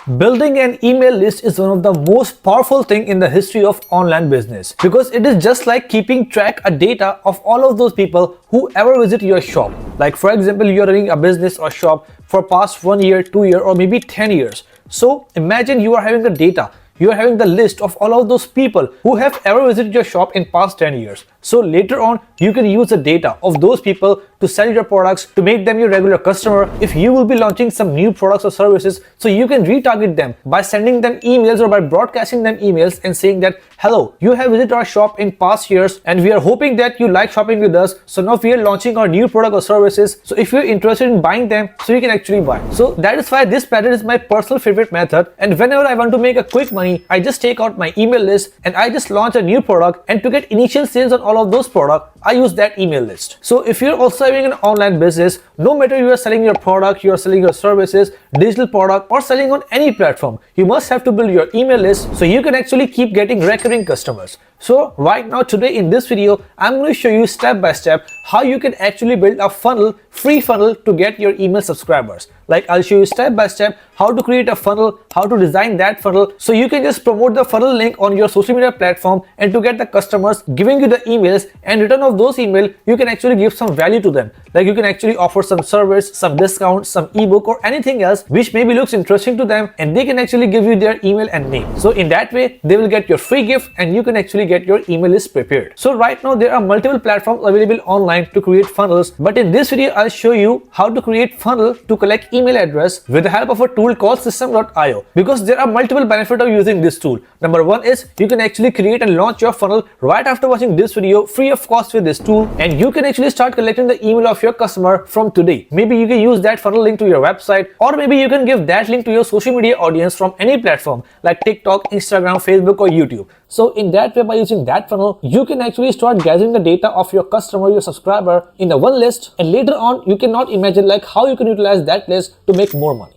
Building an email list is one of the most powerful thing in the history of online business because it is just like keeping track of data of all of those people who ever visit your shop. Like for example, you're running a business or shop for past 1 year, 2 year or maybe 10 years. So imagine you are having the data. You are having the list of all of those people who have ever visited your shop in past 10 years. So later on, you can use the data of those people to sell your products, to make them your regular customer. If you will be launching some new products or services, so you can retarget them by sending them emails or by broadcasting them emails and saying that, hello, you have visited our shop in past years and we are hoping that you like shopping with us. So now we are launching our new product or services. So if you're interested in buying them, so you can actually buy. So that is why this method is my personal favorite method. And whenever I want to make a quick money, I just take out my email list and I just launch a new product, and to get initial sales on all of those products, I use that email list. So if you're also having an online business, no matter you are selling your product, you are selling your services, digital product or selling on any platform, you must have to build your email list so you can actually keep getting recurring customers. So right now today in this video, I'm going to show you step by step how you can actually build a funnel, free funnel to get your email subscribers. Like I'll show you step by step how to create a funnel, how to design that funnel so you can just promote the funnel link on your social media platform, and to get the customers giving you the emails, and return of those emails you can actually give some value to them. Like you can actually offer some service, some discount, some ebook or anything else which maybe looks interesting to them, and they can actually give you their email and name. So in that way they will get your free gift and you can actually get your email list prepared. So right now there are multiple platforms available online to create funnels, but in this video I'll show you how to create funnel to collect email address with the help of a tool called Systeme.io, because there are multiple benefits of using this tool. Number one is you can actually create and launch your funnel right after watching this video free of cost with this tool, and you can actually start collecting the email of your customer from today. Maybe you can use that funnel link to your website, or maybe you can give that link to your social media audience from any platform like TikTok, Instagram, Facebook or YouTube. So in that way, by using that funnel, you can actually start gathering the data of your customer, your subscriber in the one list, and later on you cannot imagine like how you can utilize that list to make more money.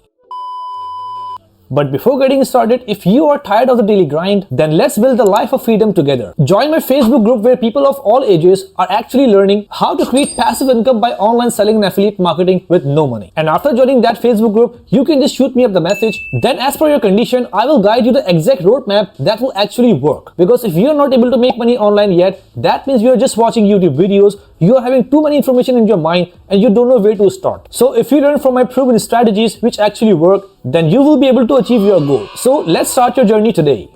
But before getting started, if you are tired of the daily grind, then let's build the life of freedom together. Join my Facebook group where people of all ages are actually learning how to create passive income by online selling and affiliate marketing with no money. And after joining that Facebook group, you can just shoot me up the message. Then as per your condition, I will guide you the exact roadmap that will actually work. Because if you are not able to make money online yet, that means you are just watching YouTube videos, you are having too many information in your mind and you don't know where to start. So if you learn from my proven strategies which actually work, then you will be able to achieve your goal. So let's start your journey today.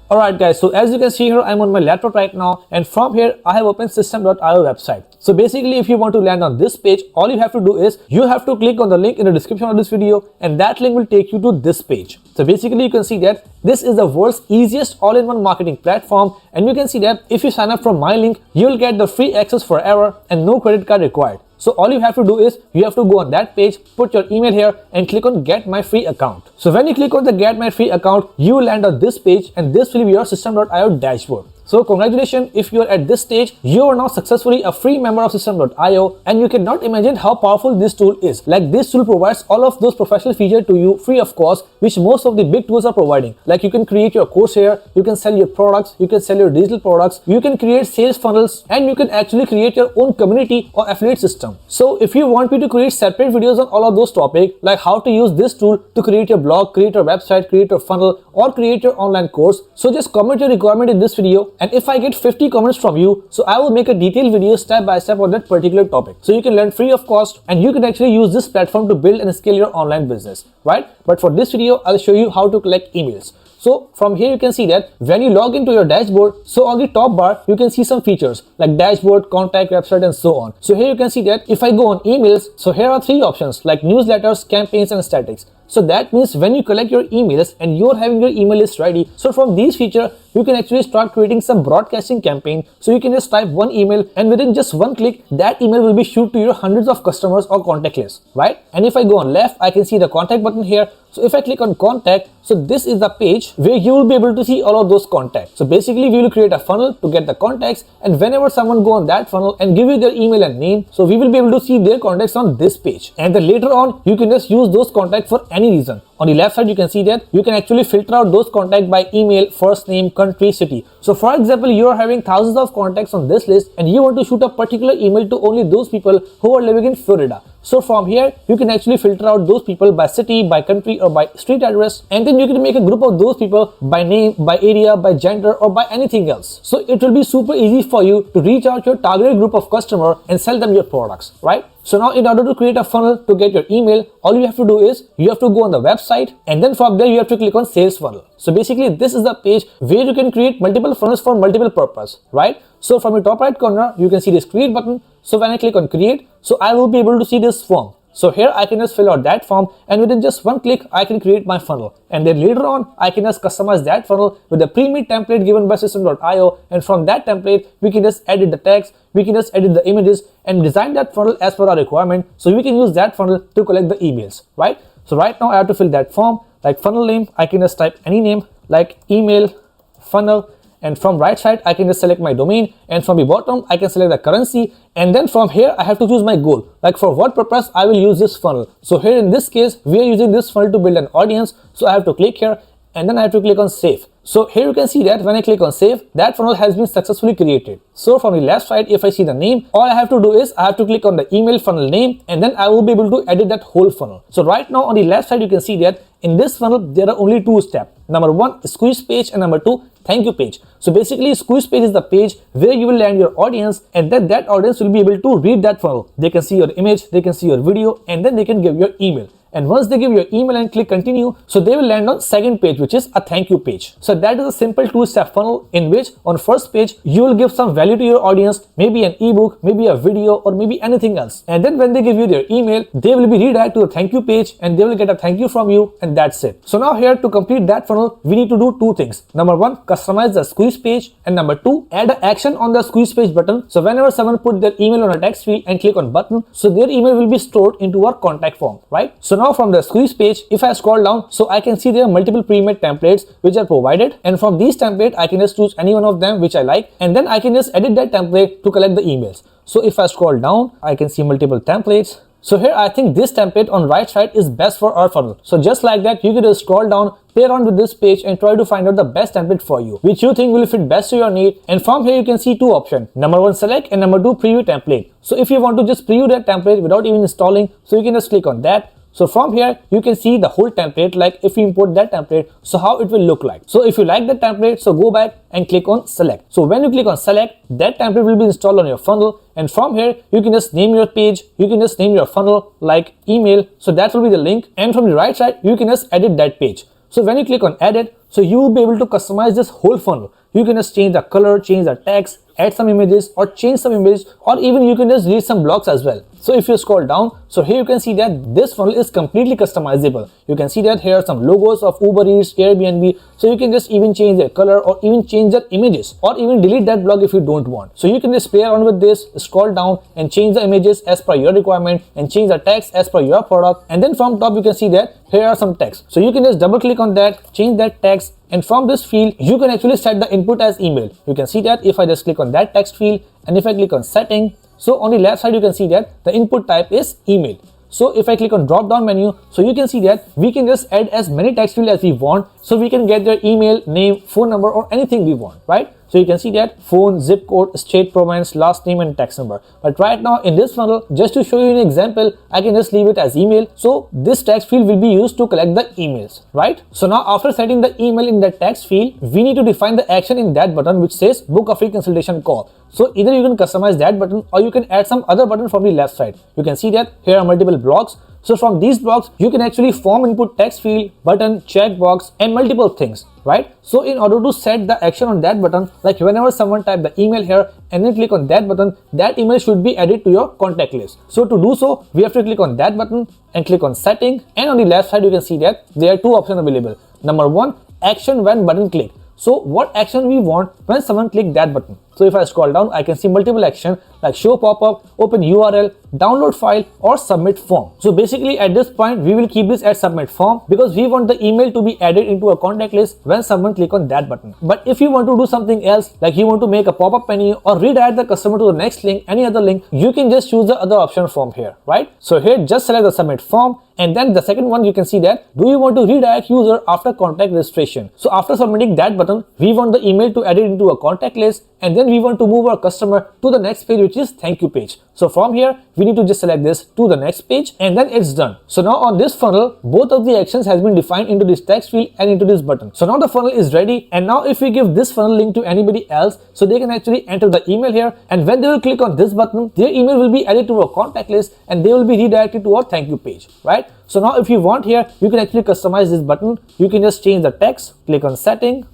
Alright guys, so as you can see here, I'm on my laptop right now, and from here I have opened Systeme.io website. So basically if you want to land on this page, all you have to do is you have to click on the link in the description of this video, and that link will take you to this page. So basically you can see that this is the world's easiest all-in-one marketing platform, and you can see that if you sign up from my link, you will get the free access forever and no credit card required. So all you have to do is you have to go on that page, put your email here and click on get my free account. So when you click on the get my free account, you will land on this page, and this will be your Systeme.io dashboard. So congratulations, if you are at this stage, you are now successfully a free member of Systeme.io, and you cannot imagine how powerful this tool is. Like this tool provides all of those professional features to you free of cost, which most of the big tools are providing. Like you can create your course here, you can sell your products, you can sell your digital products, you can create sales funnels, and you can actually create your own community or affiliate system. So if you want me to create separate videos on all of those topics, like how to use this tool to create your blog, create your website, create your funnel, or create your online course, so just comment your requirement in this video, and if I get 50 comments from you, so I will make a detailed video step by step on that particular topic. So you can learn free of cost, and you can actually use this platform to build and scale your online business, right? But for this video, I'll show you how to collect emails. So from here you can see that when you log into your dashboard, so on the top bar you can see some features like dashboard, contact, website and so on. So here you can see that if I go on emails, so here are three options like newsletters, campaigns and statics. So that means when you collect your emails and you're having your email list ready, so from these features you can actually start creating some broadcasting campaign. So you can just type one email, and within just one click that email will be shoot to your hundreds of customers or contact list, right? And if I go on left, I can see the contact button here. So if I click on contact, so this is the page where you will be able to see all of those contacts. So basically we will create a funnel to get the contacts, and whenever someone go on that funnel and give you their email and name, so we will be able to see their contacts on this page. And then later on you can just use those contacts for any reason. On the left side you can see that you can actually filter out those contacts by email, first name, country, city. So for example, you are having thousands of contacts on this list and you want to shoot a particular email to only those people who are living in Florida. So from here, you can actually filter out those people by city, by country, or by street address, and then you can make a group of those people by name, by area, by gender, or by anything else. So it will be super easy for you to reach out your targeted group of customer and sell them your products, right? So now in order to create a funnel to get your email, all you have to do is you have to go on the website, and then from there you have to click on sales funnel. So basically this is the page where you can create multiple funnels for multiple purpose, right? So from the top right corner, you can see this create button. So when I click on create, so I will be able to see this form. So here I can just fill out that form, and within just one click I can create my funnel, and then later on I can just customize that funnel with the pre-made template given by Systeme.io, and from that template we can just edit the text, we can just edit the images and design that funnel as per our requirement, so we can use that funnel to collect the emails, right? So right now I have to fill that form. Like funnel name, I can just type any name like email funnel, and from right side I can just select my domain, and from the bottom I can select the currency, and then from here I have to choose my goal, like for what purpose I will use this funnel. So here in this case we are using this funnel to build an audience, so I have to click here, and then I have to click on save. So here you can see that when I click on save, that funnel has been successfully created. So from the left side, if I see the name, all I have to do is I have to click on the email funnel name, and then I will be able to edit that whole funnel. So right now on the left side you can see that in this funnel there are only two steps. Number one, squeeze page, and number two, thank you page. So basically squeeze page is the page where you will land your audience, and then that audience will be able to read that funnel. They can see your image, they can see your video, and then they can give your email. And once they give your email and click continue, so they will land on second page, which is a thank you page. So that is a simple two-step funnel in which on first page you will give some value to your audience, maybe an ebook, maybe a video, or maybe anything else. And then when they give you their email, they will be redirected to the thank you page, and they will get a thank you from you, and that's it. So now here to complete that funnel, we need to do two things. Number one, customize the squeeze page, and number two, add an action on the squeeze page button. So whenever someone put their email on a text field and click on button, so their email will be stored into our contact form, right? So now from the squeeze page, if I scroll down, so I can see there are multiple pre-made templates which are provided, and from these templates I can just choose any one of them which I like, and then I can just edit that template to collect the emails. So if I scroll down, I can see multiple templates. So here I think this template on right side is best for our funnel. So just like that, you can just scroll down, play around with this page, and try to find out the best template for you, which you think will fit best to your need. And from here you can see two options. Number one, select, and number two, preview template. So if you want to just preview that template without even installing, so you can just click on that. So from here you can see the whole template, like if you import that template, so how it will look like. So if you like the template, so go back and click on select. So when you click on select, that template will be installed on your funnel, and from here you can just name your page, you can just name your funnel like email, so that will be the link, and from the right side you can just edit that page. So when you click on edit, so you will be able to customize this whole funnel. You can just change the color, change the text, add some images, or change some images, or even you can just read some blocks as well. So if you scroll down, so here you can see that this funnel is completely customizable. You can see that here are some logos of Uber Eats, Airbnb, so you can just even change their color or even change their images, or even delete that blog if you don't want. So you can just play around with this, scroll down and change the images as per your requirement, and change the text as per your product. And then from top you can see that here are some text. So you can just double click on that, change that text, and from this field you can actually set the input as email. You can see that if I just click on that text field, and if I click on setting, so on the left side you can see that the input type is email. So if I click on drop down menu, so you can see that we can just add as many text fields as we want, so we can get their email, name, phone number, or anything we want, right? So you can see that phone, zip code, state, province, last name, and text number. But right now in this funnel, just to show you an example, I can just leave it as email. So this text field will be used to collect the emails, right? So now after setting the email in the text field, we need to define the action in that button which says book a free consultation call. So either you can customize that button, or you can add some other button from the left side. You can see that here are multiple blocks. So from these blocks, you can actually form input text field, button, checkbox, and multiple things, right? So in order to set the action on that button, like whenever someone type the email here and then click on that button, that email should be added to your contact list. So to do so, we have to click on that button and click on setting. And on the left side, you can see that there are two options available. Number one, action when button click. So what action we want when someone click that button. So if I scroll down, I can see multiple action like show pop-up, open URL, download file, or submit form. So basically at this point, we will keep this at submit form because we want the email to be added into a contact list when someone click on that button. But if you want to do something else, like you want to make a pop-up menu or redirect the customer to the next link, any other link, you can just choose the other option from here, right? So here, just select the submit form. And then the second one, you can see that, do you want to redirect user after contact registration? So after submitting that button, we want the email to add it into a contact list. and then we want to move our customer to the next page, which is thank you page. So from here, we need to just select this to the next page, and then it's done. So now on this funnel, both of the actions has been defined into this text field and into this button. So now the funnel is ready, and now if we give this funnel link to anybody else, so they can actually enter the email here, and when they will click on this button, their email will be added to our contact list, and they will be redirected to our thank you page, right? So now if you want here, you can actually customize this button. You can just change the text, click on setting,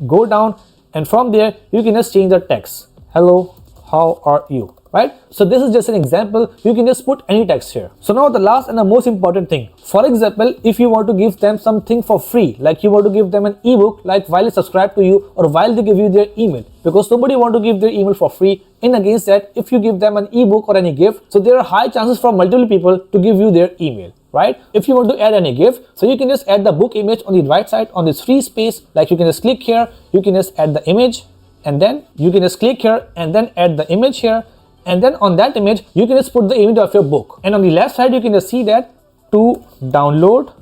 go down, and from there you can just change the text. Hello, how are you? Right? So this is just an example. You can just put any text here. So now the last and the most important thing. For example, if you want to give them something for free, like you want to give them an ebook, like while they subscribe to you or while they give you their email, because nobody want to give their email for free. In against that, if you give them an ebook or any gift, so there are high chances for multiple people to give you their email. Right? If you want to add any gift, so you can just add the book image on the right side on this free space. Like you can just click here, you can just add the image, and then you can just click here and then add the image here. And then on that image, you can just put the image of your book. And on the left side, you can just see that to download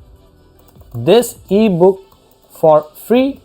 this ebook for free,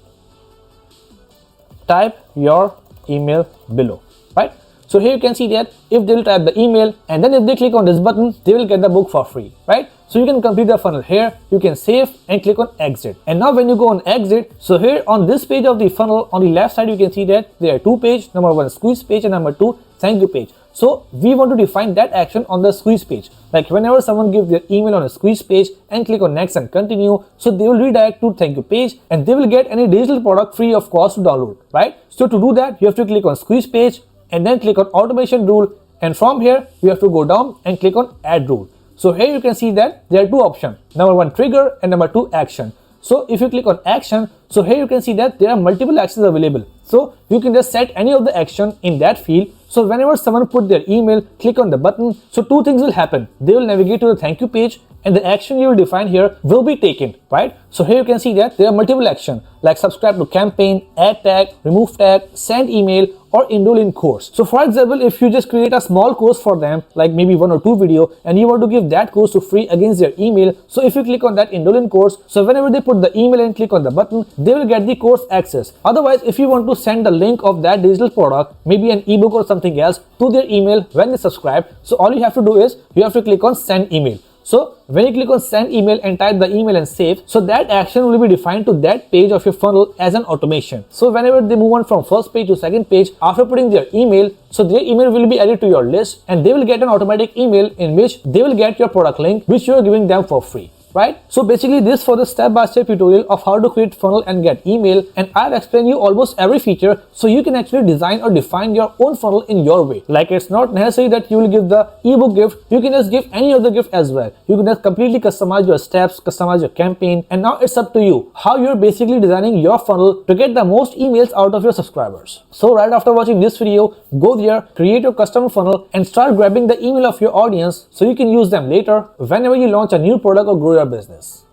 type your email below, right? So here you can see that if they will type the email and then if they click on this button, they will get the book for free, right? So you can complete the funnel here, you can save and click on exit. And now when you go on exit, so here on this page of the funnel, on the left side, you can see that there are two pages, number one squeeze page and number two thank you page. So we want to define that action on the squeeze page. Like whenever someone gives their email on a squeeze page and click on next and continue, so they will redirect to thank you page and they will get any digital product free of cost to download, right? So to do that, you have to click on squeeze page and then click on automation rule, and from here you have to go down and click on add rule. So here you can see that there are two options, number one trigger and number two action. So if you click on action, so here you can see that there are multiple actions available. So you can just set any of the action in that field. So whenever someone put their email, click on the button, so two things will happen. They will navigate to the thank you page and the action you will define here will be taken, right? So here you can see that there are multiple actions like subscribe to campaign, add tag, remove tag, send email, or enroll in course. So for example, if you just create a small course for them, like maybe 1 or 2 video, and you want to give that course to free against their email, so if you click on that enroll in course, so whenever they put the email and click on the button, they will get the course access. Otherwise, if you want to send the link of that digital product, maybe an ebook or something else, to their email when they subscribe, so all you have to do is you have to click on send email. So when you click on send email and type the email and save, so that action will be defined to that page of your funnel as an automation. So whenever they move on from first page to second page after putting their email, so their email will be added to your list and they will get an automatic email in which they will get your product link which you are giving them for free. Right? So basically this for the step-by-step tutorial of how to create funnel and get email, and I've explained you almost every feature so you can actually design or define your own funnel in your way. Like it's not necessary that you will give the ebook gift, you can just give any other gift as well. You can just completely customize your steps, customize your campaign, and now it's up to you how you're basically designing your funnel to get the most emails out of your subscribers. So right after watching this video, go there, create your custom funnel and start grabbing the email of your audience so you can use them later whenever you launch a new product or grow your business.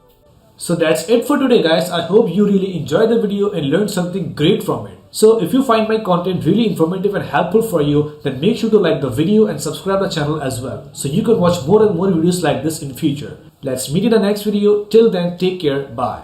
So that's it for today, guys. I hope you really enjoyed the video and learned something great from it. So if you find my content really informative and helpful for you, then make sure to like the video and subscribe the channel as well, so you can watch more and more videos like this in future. Let's meet in the next video. Till then, take care. Bye.